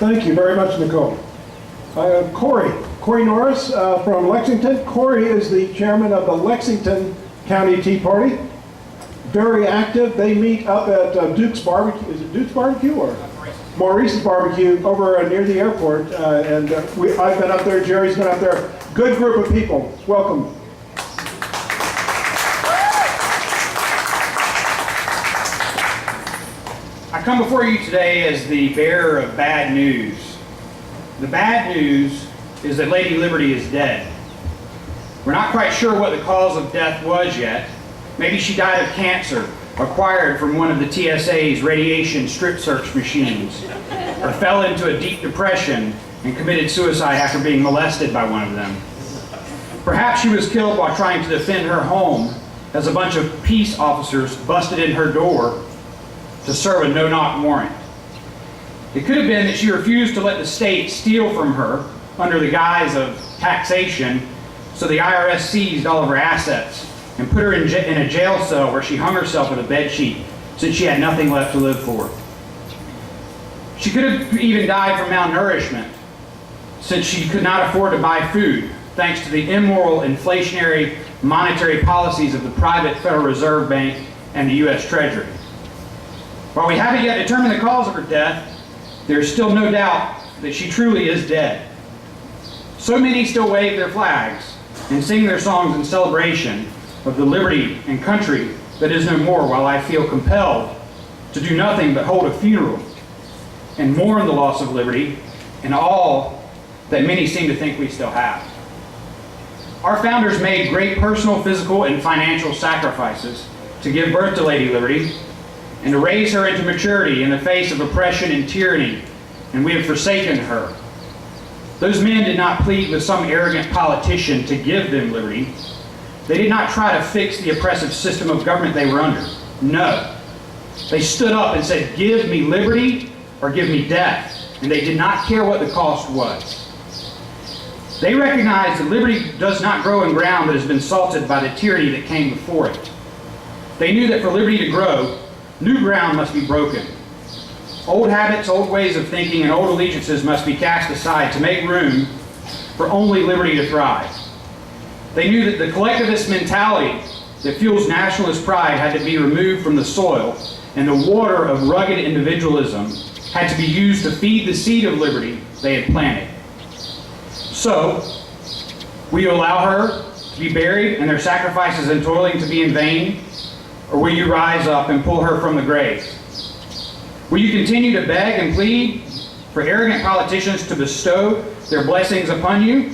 Thank you very much, Nicole. Cory Norris from Lexington. Cory is the chairman of the Lexington County Tea Party. Very active. They meet up at Duke's Barbecue. Is it Duke's Barbecue or Maurice's Barbecue over near the airport? I've been up there. Jerry's been up there. Good group of people. Welcome. I come before you today as the bearer of bad news. The bad news is that Lady Liberty is dead. We're not quite sure what the cause of death was yet. Maybe she died of cancer acquired from one of the TSA's radiation strip search machines, or fell into a deep depression and committed suicide after being molested by one of them. Perhaps she was killed while trying to defend her home as a bunch of peace officers busted in her door to serve a no-knock warrant. It could have been that she refused to let the state steal from her under the guise of taxation, so the IRS seized all of her assets and put her in a jail cell where she hung herself with a bedsheet since she had nothing left to live for. She could have even died from malnourishment since she could not afford to buy food thanks to the immoral inflationary monetary policies of the private Federal Reserve Bank and the U.S. Treasury. While we haven't yet determined the cause of her death, there is still no doubt that she truly is dead. So many still wave their flags and sing their songs in celebration of the liberty and country that is no more, while I feel compelled to do nothing but hold a funeral and mourn the loss of liberty and all that many seem to think we still have. Our founders made great personal, physical, and financial sacrifices to give birth to Lady Liberty and to raise her into maturity in the face of oppression and tyranny, and we have forsaken her. Those men did not plead with some arrogant politician to give them liberty. They did not try to fix the oppressive system of government they were under. No. They stood up and said, "Give me liberty or give me death," and they did not care what the cost was. They recognized that liberty does not grow in ground that has been salted by the tyranny that came before it. They knew that for liberty to grow, new ground must be broken. Old habits, old ways of thinking, and old allegiances must be cast aside to make room for only liberty to thrive. They knew that the collectivist mentality that fuels nationalist pride had to be removed from the soil, and the water of rugged individualism had to be used to feed the seed of liberty they had planted. So, will you allow her to be buried and their sacrifices and toiling to be in vain? Or will you rise up and pull her from the grave? Will you continue to beg and plead for arrogant politicians to bestow their blessings upon you?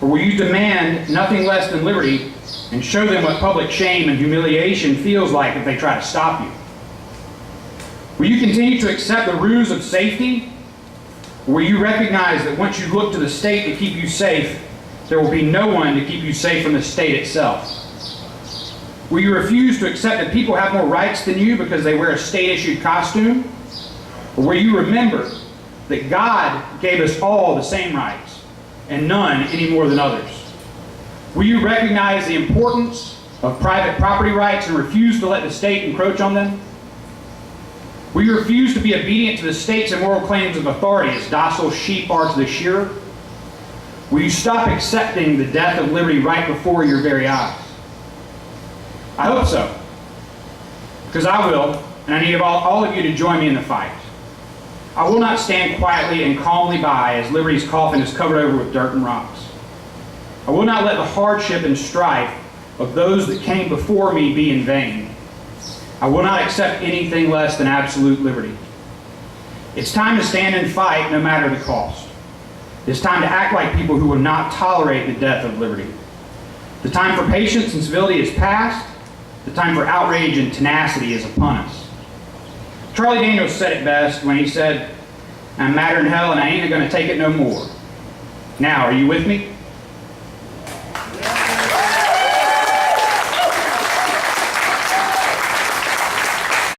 Or will you demand nothing less than liberty and show them what public shame and humiliation feels like if they try to stop you? Will you continue to accept the ruse of safety? Or will you recognize that once you look to the state to keep you safe, there will be no one to keep you safe from the state itself? Will you refuse to accept that people have more rights than you because they wear a state-issued costume? Or will you remember that God gave us all the same rights, and none any more than others? Will you recognize the importance of private property rights and refuse to let the state encroach on them? Will you refuse to be obedient to the state's immoral claims of authority as docile sheep are to the shearer? Will you stop accepting the death of liberty right before your very eyes? I hope so, because I will, and I need all of you to join me in the fight. I will not stand quietly and calmly by as liberty's coffin is covered over with dirt and rocks. I will not let the hardship and strife of those that came before me be in vain. I will not accept anything less than absolute liberty. It's time to stand and fight no matter the cost. It's time to act like people who will not tolerate the death of liberty. The time for patience and civility is past. The time for outrage and tenacity is upon us. Charlie Daniels said it best when he said, "I'm madder than hell and I ain't going to take it no more." Now, are you with me?